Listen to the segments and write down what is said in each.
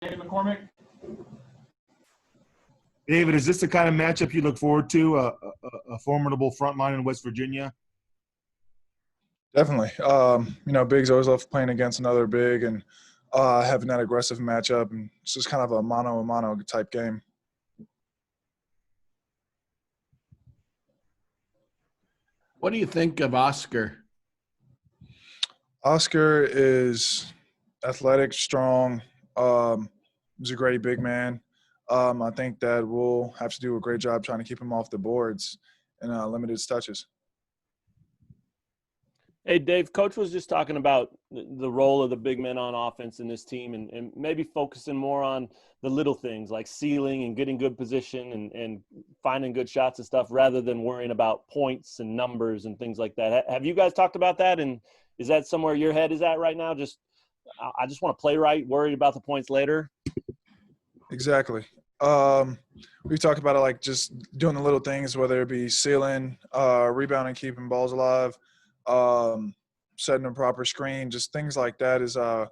David McCormack. David, is this the kind of matchup you look forward to, a formidable front line in West Virginia? Definitely. Bigs always love playing against another big and having that aggressive matchup. And it's just kind of a mano-a-mano type game. What do you think of Oscar? Oscar is athletic, strong. He's a great big man. I think that we'll have to do a great job trying to keep him off the boards and limit his touches. Hey, Dave, Coach was just talking about the role of the big men on offense in this team and maybe focusing more on the little things like sealing and getting good position and finding good shots and stuff rather than worrying about points and numbers and things like that. Have you guys talked about that? And is that somewhere your head is at right now? I just want to play right, worried about the points later? Exactly. We talk about it like just doing the little things, whether it be sealing, rebounding, keeping balls alive, setting a proper screen, just things like that is our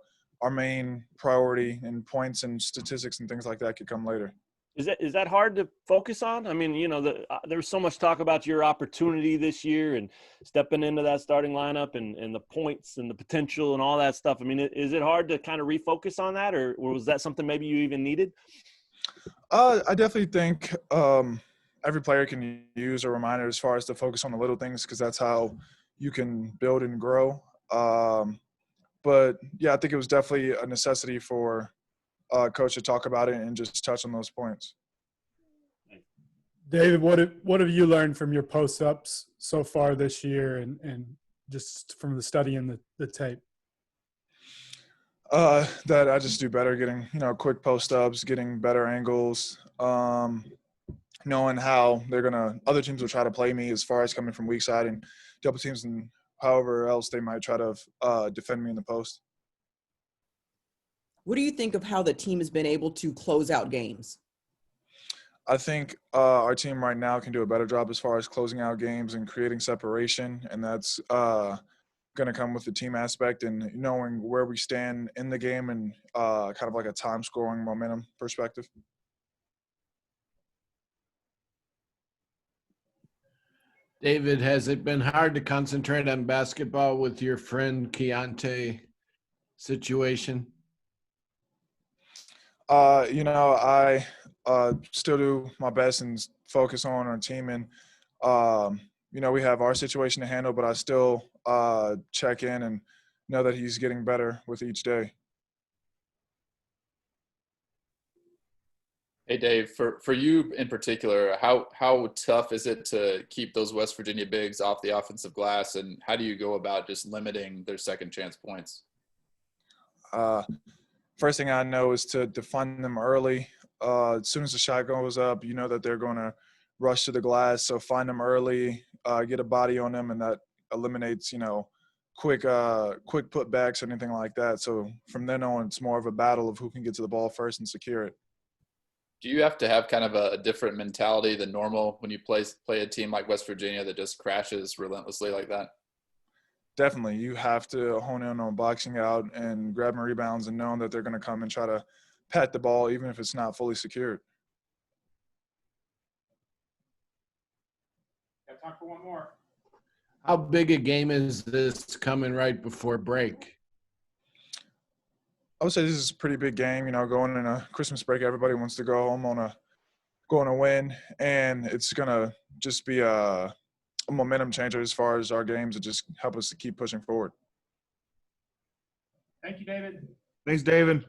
main priority, and points and statistics and things like that could come later. Is that hard to focus on? I mean, there's so much talk about your opportunity this year and stepping into that starting lineup and the points and the potential and all that stuff. I mean, is it hard to kind of refocus on that, or was that something maybe you even needed? I definitely think every player can use a reminder as far as to focus on the little things, because that's how you can build and grow. But, yeah, I think it was definitely a necessity for Coach to talk about it and just touch on those points. David, what have you learned from your post-ups so far this year and just from the study and the tape? That I just do better getting, quick post-ups, getting better angles, knowing how other teams will try to play me as far as coming from weak side and double teams and however else they might try to defend me in the post. What do you think of how the team has been able to close out games? I think our team right now can do a better job as far as closing out games and creating separation, and that's going to come with the team aspect and knowing where we stand in the game and kind of like a time scoring momentum perspective. David, has it been hard to concentrate on basketball with your friend Keontae situation? I still do my best and focus on our team. And, we have our situation to handle, but I still check in and know that he's getting better with each day. Hey, Dave, for you in particular, how tough is it to keep those West Virginia bigs off the offensive glass, and how do you go about just limiting their second chance points? First thing I know is to define them early. As soon as the shot goes up, you know that they're going to rush to the glass. So find them early, get a body on them, and that eliminates, quick putbacks or anything like that. So from then on, it's more of a battle of who can get to the ball first and secure it. Do you have to have kind of a different mentality than normal when you play a team like West Virginia that just crashes relentlessly like that? Definitely. You have to hone in on boxing out and grabbing rebounds and knowing that they're going to come and try to pat the ball even if it's not fully secured. Got time for one more. How big a game is this coming right before break? I would say this is a pretty big game. Going in a Christmas break, everybody wants to go home on a win, and it's going to just be a momentum changer as far as our games to just help us to keep pushing forward. Thank you, David. Thanks, David.